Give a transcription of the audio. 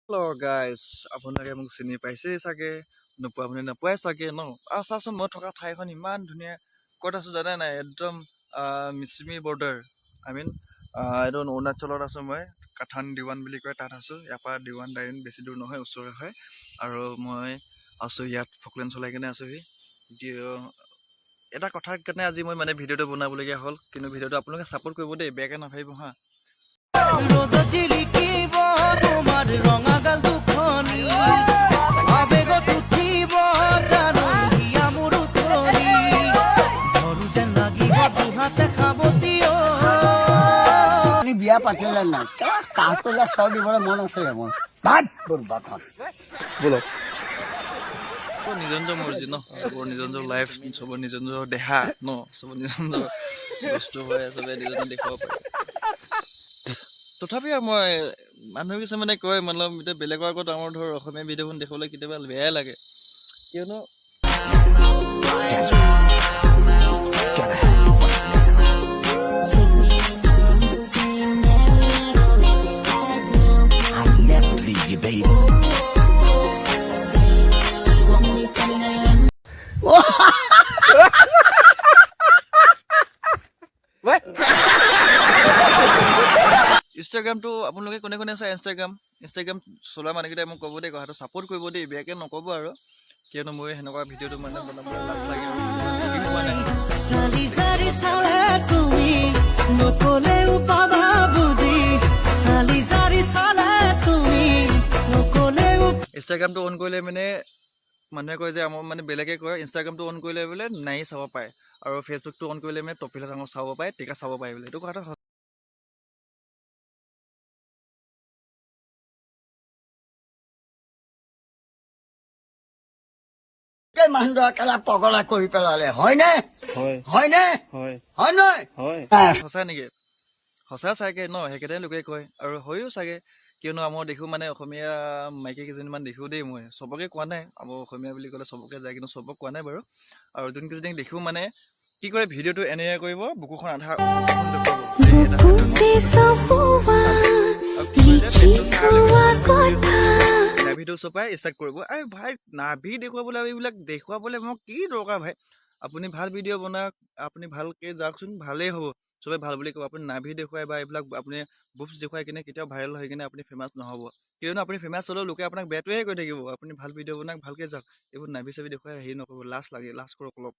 Hello guys, আপোনালোকে মোক চিনি পাইছেই চাগে নোপোৱা আপুনি নাপায় চাগে ন চাচোন মই থকা ঠাইখন ইমান ধুনীয়া ক'ত আছো জানে নাই একদম মিচিমি বৰ্ডাৰ মিন এইটো অৰুণাচলত আছো মই কাঠান দিৱান বুলি কয় তাত আছো ইয়াৰ পৰা দিৱান ডাইৰেক্ট বেছি দূৰ নহয় ওচৰে হয় আৰু মই আছো ইয়াত ফকলেন চলাই কিনে আছোহি এটা কথাৰ কাৰণে আজি মই মানে ভিডিঅ'টো বনাবলগীয়া হ'ল কিন্তু ভিডিঅ'টো আপোনালোকে ছাপোৰ্ট কৰিব দেই বেয়াকৈ নাভাবিব হা বিয়া পাতিলে নাই কাহটোলে চৰ দিবলৈ মন আছিলে মোৰ নিজৰ নিজৰ মৰ্জি ন চবৰ নিজৰ নিজৰ লাইফ চবৰ নিজৰ নিজৰ দেহা ন চবৰ নিজৰ নিজৰ বস্তু হয় চবে নিজে দেখাব পাৰে তথাপিও মই মানুহ কিছুমানে কয় মতলব এতিয়া বেলেগৰ আগত আমাৰ ধৰ অসমীয়া ভিডিঅ'খন দেখাবলৈ কেতিয়াবা বেয়াই লাগে কিয়নো ইনষ্টাগ্ৰামটো আপোনালোকে কোনে কোনে চাই ইনষ্টাগ্ৰাম চলোৱা মানুহকেইটাই মোক ক'ব দেই কথাটো ছাপোৰ্ট কৰিব দেই বেয়াকৈ নক'ব আৰু কিয়নো মই সেনেকুৱা ভিডিঅ'টো মানে বনাবলৈ লাজ লাগে ইনষ্টাগ্ৰামটো অন কৰিলে মানে মানুহে কয় যে আমাৰ মানে বেলেগে কয় ইনষ্টাগ্ৰামটো অন কৰিলে বোলে নাই চাব পাৰে আৰু ফেচবুকটো অন কৰিলে মানে টপিক ডাঙৰ চাব পাৰে তেতিয়া চাব পাৰে বোলে এইটো কথা মানুহ একেবাৰে পগলা কৰি পেলালে হয়নে হয়নে হয় নহয় সঁচা নেকি সঁচা চাগে ন সেইকেইটাই লোকে কয় আৰু হয়ো চাগে কিয়নো আমাৰ দেখোঁ মানে অসমীয়া মাইকী কেইজনীমান দেখোঁ দেই মই চবকে কোৱা নাই আমাৰ অসমীয়া বুলি ক'লে চবকে যায় কিন্তু চবক কোৱা নাই বাৰু আৰু যোনকেইজনীক দেখোঁ মানে কি কৰে ভিডিঅ'টো এনেকৈ কৰিব বুকুখন আধা নাভিটো চপাই ষ্টাৰ্ট কৰিব আৰে ভাই নাভি দেখুৱাবলৈ এইবিলাক দেখুৱাবলৈ মোক কি দৰকাৰ ভাই আপুনি ভাল ভিডিঅ' বনাওক আপুনি ভালকৈ যাওকচোন ভালেই হ'ব চবে ভাল বুলি ক'ব আপুনি নাভি দেখুৱাই বা এইবিলাক আপুনি বুপছ দেখুৱাই কিনে কেতিয়াও ভাইৰেল হৈ কিনে আপুনি ফেমাছ নহ'ব কিয়নো আপুনি ফেমাছ হ'লেও লোকে আপোনাক বেয়াটোৱে কৈ থাকিব আপুনি ভাল ভিডিঅ' বনাওক ভালকৈ যাওক এইবোৰ নাভি চাভি দেখুৱাই হেৰি নকৰিব লাজ লাগে লাজ কৰক অলপ